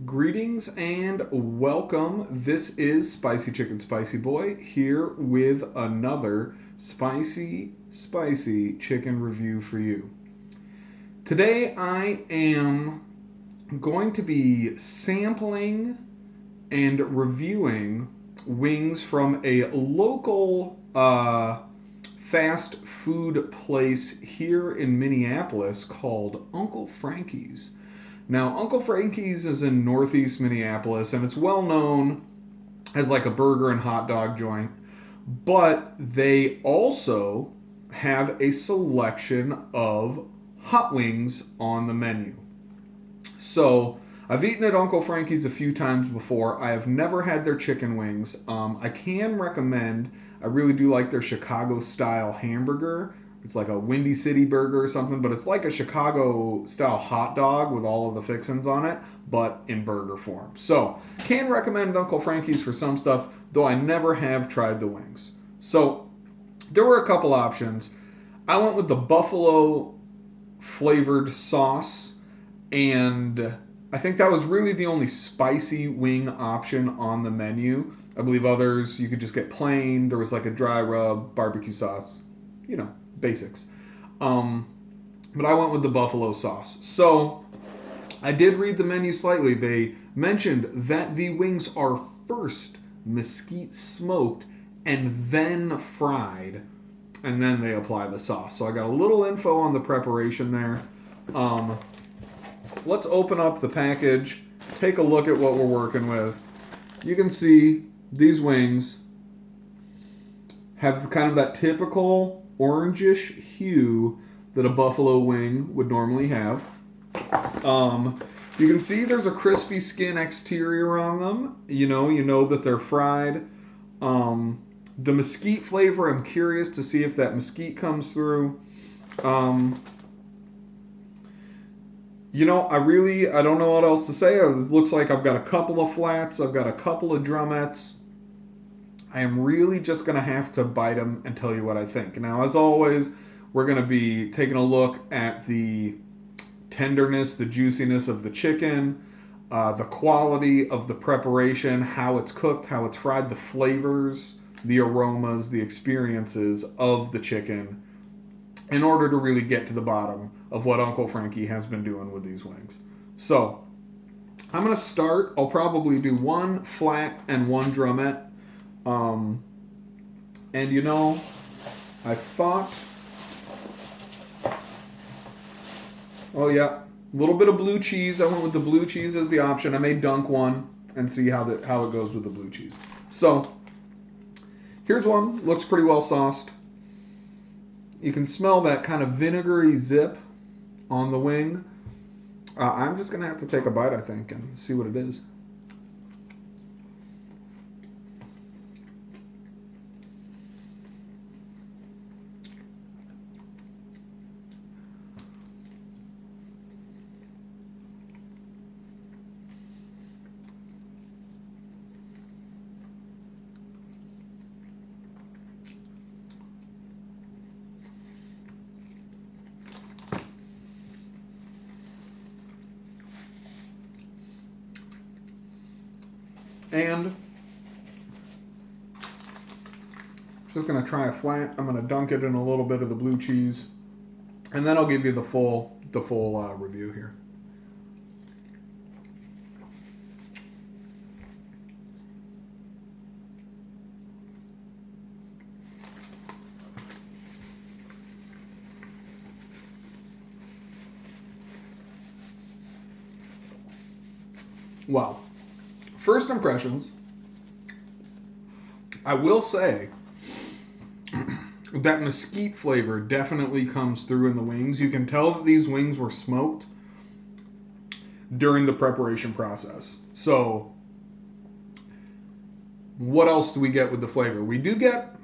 Greetings and welcome. This is Spicy Chicken Spicy Boy here with another spicy chicken review for you. Today I am going to be sampling and reviewing wings from a local fast food place here in Minneapolis called Uncle Franky's. Now, Uncle Franky's is in northeast Minneapolis, and it's well known as like a burger and hot dog joint, but they also have a selection of hot wings on the menu. So, I've eaten at Uncle Franky's a few times before. I have never had their chicken wings. I can recommend, I really do like their Chicago-style hamburger. It's like a Windy City burger or something, but it's like a Chicago-style hot dog with all of the fixings on it, but in burger form. So, can recommend Uncle Franky's for some stuff, though I never have tried the wings. So, there were a couple options. I went with the buffalo flavored sauce, and I think that was really the only spicy wing option on the menu. I believe others, you could just get plain. There was like a dry rub, barbecue sauce, basics. But I went with the buffalo sauce. So I did read the menu slightly. They mentioned that the wings are first mesquite smoked and then fried, and then they apply the sauce. So I got a little info on the preparation there. Let's open up the package, take a look at what we're working with. You can see these wings have kind of that typical orangish hue that a buffalo wing would normally have. You can see there's a crispy skin exterior on them. You know that they're fried. The mesquite flavor, I'm curious to see if that mesquite comes through. I don't know what else to say. It looks like I've got a couple of flats. I've got a couple of drumettes. I am really just going to have to bite them and tell you what I think. Now, as always, we're going to be taking a look at the tenderness, the juiciness of the chicken, the quality of the preparation, how it's cooked, how it's fried, the flavors, the aromas, the experiences of the chicken, in order to really get to the bottom of what Uncle Franky has been doing with these wings. So, I'm going to start. I'll probably do one flat and one drumette. I thought, a little bit of blue cheese. I went with the blue cheese as the option. I may dunk one and see how it goes with the blue cheese. So, here's one. Looks pretty well sauced. You can smell that kind of vinegary zip on the wing. I'm just going to have to take a bite, I think, and see what it is. And I'm just going to try a flat. I'm going to dunk it in a little bit of the blue cheese. And then I'll give you the full review here. Wow. First impressions, I will say that mesquite flavor definitely comes through in the wings. You can tell that these wings were smoked during the preparation process. So, what else do we get with the flavor? We do get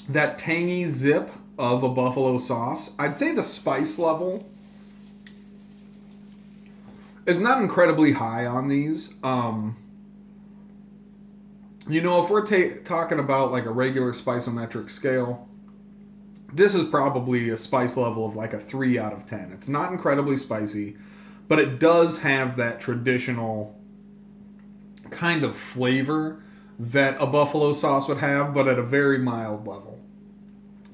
that tangy zip of a buffalo sauce. I'd say the spice level is not incredibly high on these. If we're talking about like a regular spiceometric scale, this is probably a spice level of like a 3 out of 10. It's not incredibly spicy, but it does have that traditional kind of flavor that a buffalo sauce would have, but at a very mild level.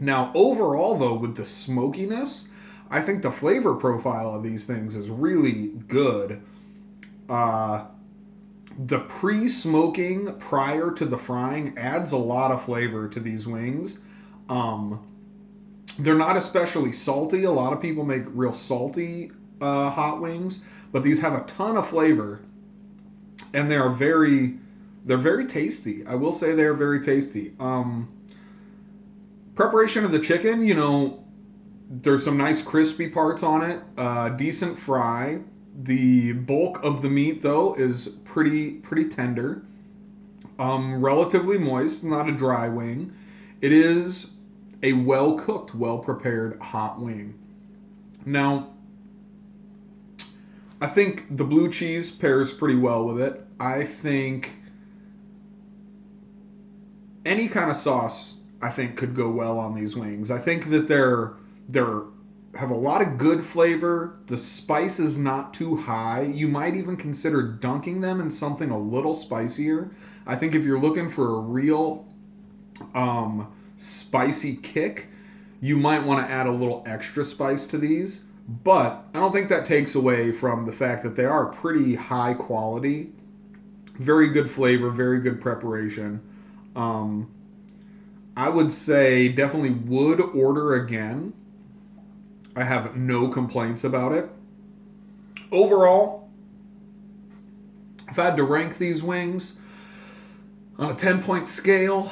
Now, overall, though, with the smokiness, I think the flavor profile of these things is really good. The pre-smoking prior to the frying adds a lot of flavor to these wings. They're not especially salty. A lot of people make real salty hot wings, but these have a ton of flavor, and they're very tasty. I will say they are very tasty. Preparation of the chicken, you know, there's some nice crispy parts on it. Decent fry. The bulk of the meat, though, is pretty tender. Relatively moist, not a dry wing. It is a well-cooked, well-prepared hot wing. Now, I think the blue cheese pairs pretty well with it. I think any kind of sauce, I think, could go well on these wings. I think that they're have a lot of good flavor. The spice is not too high. You might even consider dunking them in something a little spicier. I think if you're looking for a real spicy kick, you might want to add a little extra spice to these. But I don't think that takes away from the fact that they are pretty high quality. Very good flavor, very good preparation. I would say definitely would order again. I have no complaints about it. Overall, if I had to rank these wings on a 10-point scale,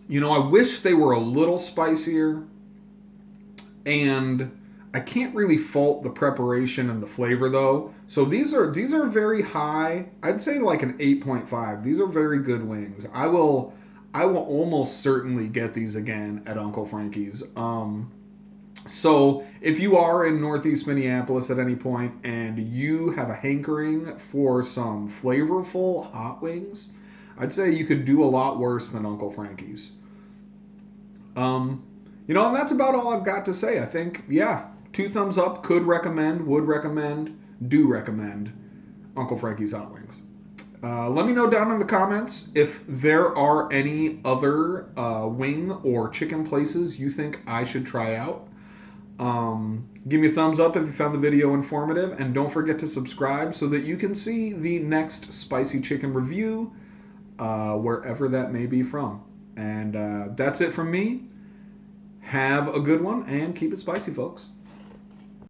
you know, I wish they were a little spicier, and I can't really fault the preparation and the flavor, though. So these are very high. I'd say like an 8.5. These are very good wings. I will almost certainly get these again at Uncle Franky's. So if you are in Northeast Minneapolis at any point and you have a hankering for some flavorful hot wings, I'd say you could do a lot worse than Uncle Franky's. You know, and that's about all I've got to say. I think, yeah, 2 thumbs up, could recommend, would recommend, do recommend Uncle Franky's hot wings. Let me know down in the comments if there are any other wing or chicken places you think I should try out. Give me a thumbs up if you found the video informative, and don't forget to subscribe so that you can see the next spicy chicken review wherever that may be from. And that's it from me. Have a good one and keep it spicy, folks.